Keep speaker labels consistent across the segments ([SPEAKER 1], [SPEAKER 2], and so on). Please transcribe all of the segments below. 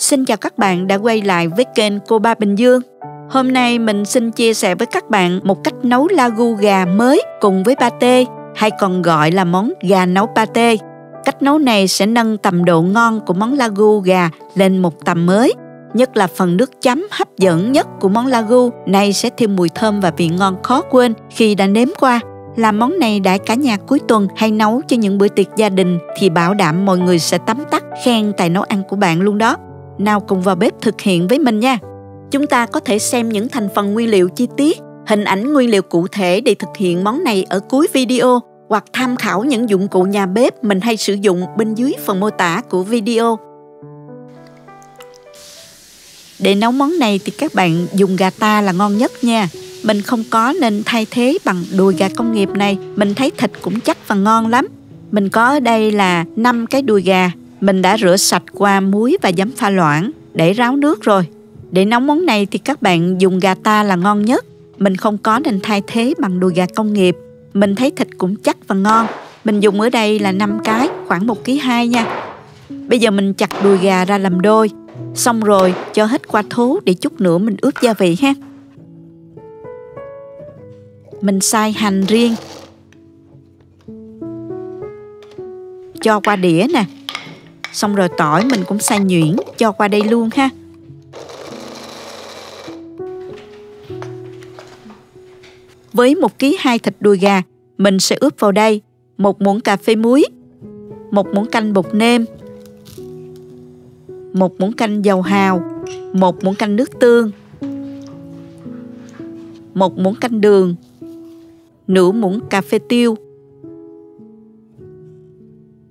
[SPEAKER 1] Xin chào các bạn đã quay lại với kênh Cô Ba Bình Dương. Hôm nay mình xin chia sẻ với các bạn một cách nấu ragu gà mới cùng với pate, hay còn gọi là món gà nấu pate. Cách nấu này sẽ nâng tầm độ ngon của món ragu gà lên một tầm mới. Nhất là phần nước chấm hấp dẫn nhất của món ragu này sẽ thêm mùi thơm và vị ngon khó quên khi đã nếm qua. Làm món này đãi cả nhà cuối tuần hay nấu cho những bữa tiệc gia đình thì bảo đảm mọi người sẽ tấm tắc khen tài nấu ăn của bạn luôn đó. Nào cùng vào bếp thực hiện với mình nha. Chúng ta có thể xem những thành phần nguyên liệu chi tiết, hình ảnh nguyên liệu cụ thể để thực hiện món này ở cuối video, hoặc tham khảo những dụng cụ nhà bếp mình hay sử dụng bên dưới phần mô tả của video. Để nấu món này thì các bạn dùng gà ta là ngon nhất nha. Mình không có nên thay thế bằng đùi gà công nghiệp này. Mình thấy thịt cũng chắc và ngon lắm. Mình có ở đây là 5 cái đùi gà. Mình đã rửa sạch qua muối và giấm pha loãng để ráo nước rồi. Để nấu món này thì các bạn dùng gà ta là ngon nhất. Mình không có nên thay thế bằng đùi gà công nghiệp. Mình thấy thịt cũng chắc và ngon. Mình dùng ở đây là 5 cái, khoảng 1,2 kg nha. Bây giờ mình chặt đùi gà ra làm đôi. Xong rồi cho hết qua thố để chút nữa mình ướp gia vị ha. Mình xay hành riêng, cho qua đĩa nè. Xong rồi tỏi mình cũng xay nhuyễn, cho qua đây luôn ha. Với 1,2 kg thịt đùi gà, mình sẽ ướp vào đây 1 muỗng cà phê muối, 1 muỗng canh bột nêm, 1 muỗng canh dầu hào, 1 muỗng canh nước tương, 1 muỗng canh đường, nửa muỗng cà phê tiêu,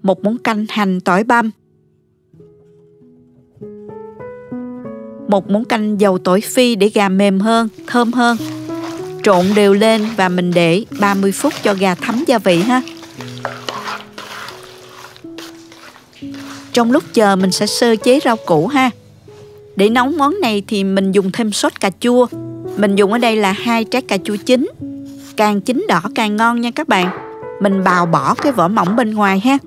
[SPEAKER 1] 1 muỗng canh hành tỏi băm, 1 muỗng canh dầu tỏi phi để gà mềm hơn, thơm hơn. Trộn đều lên và mình để 30 phút cho gà thấm gia vị ha. Trong lúc chờ mình sẽ sơ chế rau củ ha. Để nấu món này thì mình dùng thêm sốt cà chua. Mình dùng ở đây là 2 trái cà chua chín. Càng chín đỏ càng ngon nha các bạn. Mình bào bỏ cái vỏ mỏng bên ngoài ha.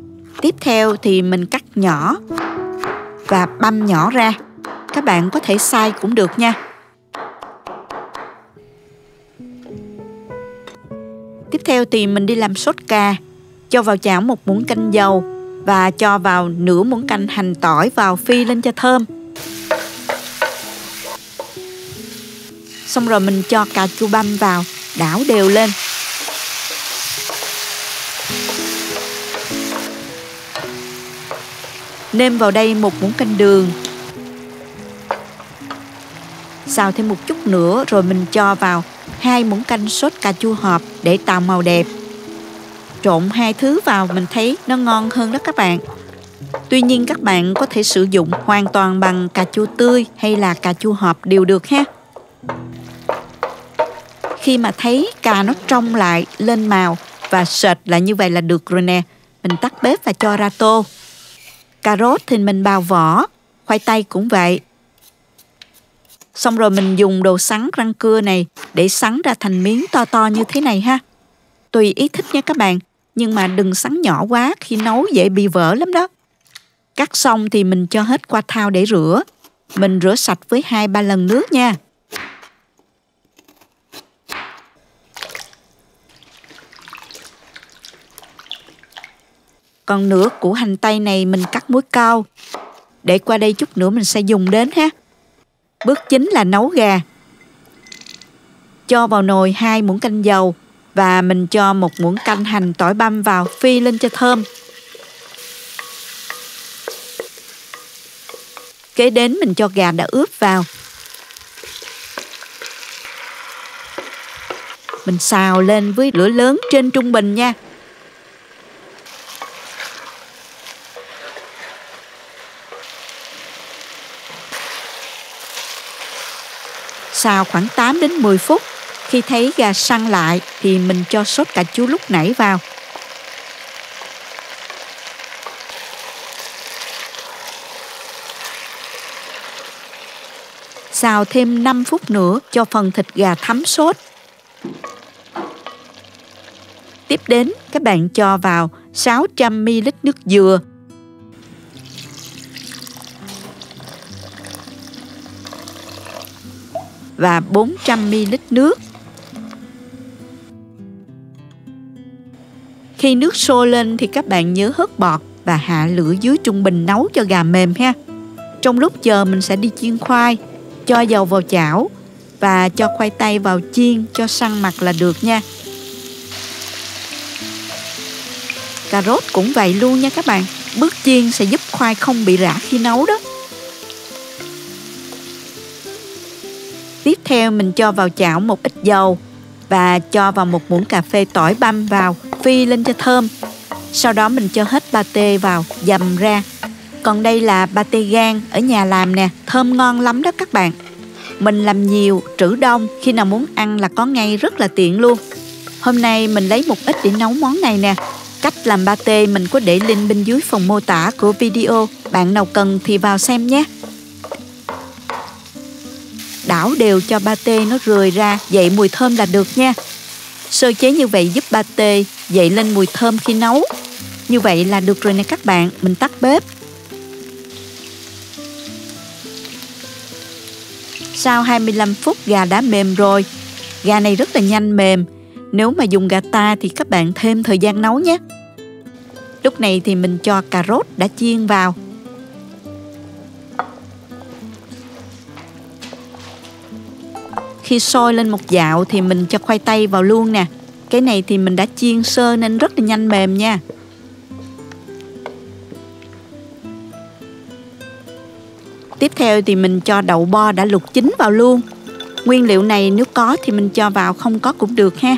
[SPEAKER 1] Tiếp theo thì mình cắt nhỏ và băm nhỏ ra. Các bạn có thể xay cũng được nha. Tiếp theo thì mình đi làm sốt cà. Cho vào chảo 1 muỗng canh dầu và cho vào nửa muỗng canh hành tỏi vào phi lên cho thơm. Xong rồi mình cho cà chua băm vào, đảo đều lên. Nêm vào đây 1 muỗng canh đường. Xào thêm một chút nữa rồi mình cho vào 2 muỗng canh sốt cà chua hộp để tạo màu đẹp. Trộn hai thứ vào mình thấy nó ngon hơn đó các bạn. Tuy nhiên các bạn có thể sử dụng hoàn toàn bằng cà chua tươi hay là cà chua hộp đều được ha. Khi mà thấy cà nó trong lại, lên màu và sệt lại như vậy là được rồi nè. Mình tắt bếp và cho ra tô. Cà rốt thì mình bào vỏ, khoai tây cũng vậy. Xong rồi mình dùng đồ sắn rang cưa này để sắn ra thành miếng to to như thế này ha. Tùy ý thích nha các bạn, nhưng mà đừng sắn nhỏ quá, khi nấu dễ bị vỡ lắm đó. Cắt xong thì mình cho hết qua thau để rửa. Mình rửa sạch với 2-3 lần nước nha. Còn nửa củ hành tây này mình cắt muối cao. Để qua đây chút nữa mình sẽ dùng đến ha. Bước chính là nấu gà. Cho vào nồi 2 muỗng canh dầu và mình cho 1 muỗng canh hành tỏi băm vào phi lên cho thơm. Kế đến mình cho gà đã ướp vào. Mình xào lên với lửa lớn trên trung bình nha. Xào khoảng 8 đến 10 phút. Khi thấy gà săn lại thì mình cho sốt cà chua lúc nãy vào. Xào thêm 5 phút nữa cho phần thịt gà thấm sốt. Tiếp đến các bạn cho vào 600 ml nước dừa và 400ml nước. Khi nước sôi lên thì các bạn nhớ hớt bọt và hạ lửa dưới trung bình nấu cho gà mềm ha. Trong lúc chờ mình sẽ đi chiên khoai, cho dầu vào chảo và cho khoai tây vào chiên cho săn mặt là được nha. Cà rốt cũng vậy luôn nha các bạn. Bước chiên sẽ giúp khoai không bị rã khi nấu đó. Tiếp theo mình cho vào chảo một ít dầu và cho vào một muỗng cà phê tỏi băm vào, phi lên cho thơm. Sau đó mình cho hết pate vào, dầm ra. Còn đây là pate gan ở nhà làm nè, thơm ngon lắm đó các bạn. Mình làm nhiều, trữ đông, khi nào muốn ăn là có ngay, rất là tiện luôn. Hôm nay mình lấy một ít để nấu món này nè. Cách làm pate mình có để link bên dưới phần mô tả của video. Bạn nào cần thì vào xem nhé. Đảo đều cho pate nó rười ra, dậy mùi thơm là được nha. Sơ chế như vậy giúp pate dậy lên mùi thơm khi nấu. Như vậy là được rồi nè các bạn, mình tắt bếp. Sau 25 phút gà đã mềm rồi. Gà này rất là nhanh mềm. Nếu mà dùng gà ta thì các bạn thêm thời gian nấu nhé. Lúc này thì mình cho cà rốt đã chiên vào. Khi sôi lên một dạo thì mình cho khoai tây vào luôn nè. Cái này thì mình đã chiên sơ nên rất là nhanh mềm nha. Tiếp theo thì mình cho đậu bo đã luộc chín vào luôn. Nguyên liệu này nếu có thì mình cho vào, không có cũng được ha.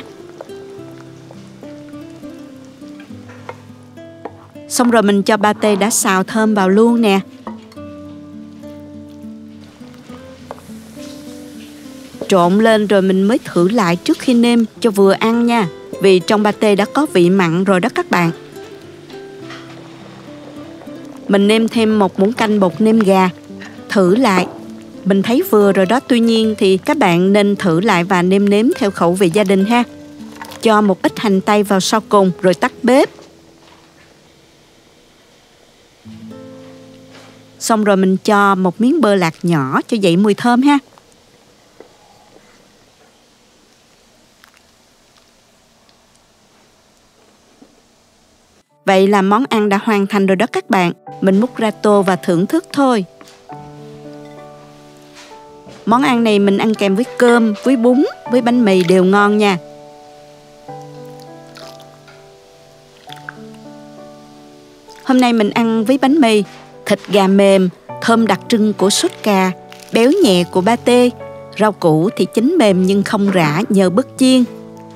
[SPEAKER 1] Xong rồi mình cho pate đã xào thơm vào luôn nè. Trộn lên rồi mình mới thử lại trước khi nêm cho vừa ăn nha. Vì trong pate đã có vị mặn rồi đó các bạn. Mình nêm thêm một muỗng canh bột nêm gà. Thử lại. Mình thấy vừa rồi đó, tuy nhiên thì các bạn nên thử lại và nêm nếm theo khẩu vị gia đình ha. Cho một ít hành tây vào sau cùng rồi tắt bếp. Xong rồi mình cho một miếng bơ lạc nhỏ cho dậy mùi thơm ha. Vậy là món ăn đã hoàn thành rồi đó các bạn. Mình múc ra tô và thưởng thức thôi. Món ăn này mình ăn kèm với cơm, với bún, với bánh mì đều ngon nha. Hôm nay mình ăn với bánh mì, thịt gà mềm, thơm đặc trưng của sốt cà, béo nhẹ của pate, rau củ thì chín mềm nhưng không rã nhờ bước chiên.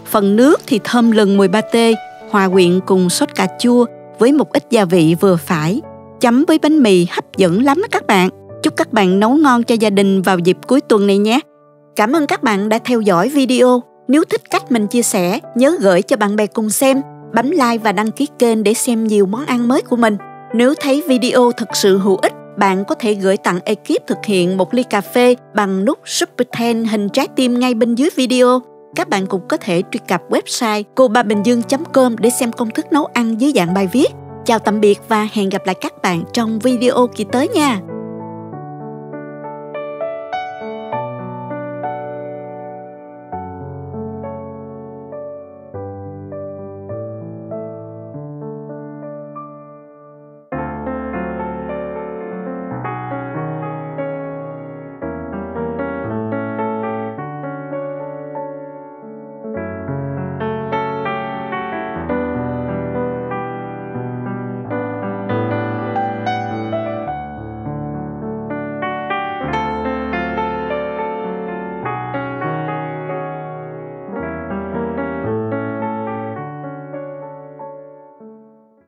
[SPEAKER 1] Phần nước thì thơm lừng mùi pate, hòa quyện cùng sốt cà chua với một ít gia vị vừa phải. Chấm với bánh mì hấp dẫn lắm đó các bạn. Chúc các bạn nấu ngon cho gia đình vào dịp cuối tuần này nhé. Cảm ơn các bạn đã theo dõi video. Nếu thích cách mình chia sẻ, nhớ gửi cho bạn bè cùng xem, bấm like và đăng ký kênh để xem nhiều món ăn mới của mình. Nếu thấy video thực sự hữu ích, bạn có thể gửi tặng ekip thực hiện một ly cà phê bằng nút Super Thanks hình trái tim ngay bên dưới video. Các bạn cũng có thể truy cập website cobabinhdương.com để xem công thức nấu ăn dưới dạng bài viết. Chào tạm biệt và hẹn gặp lại các bạn trong video kỳ tới nha.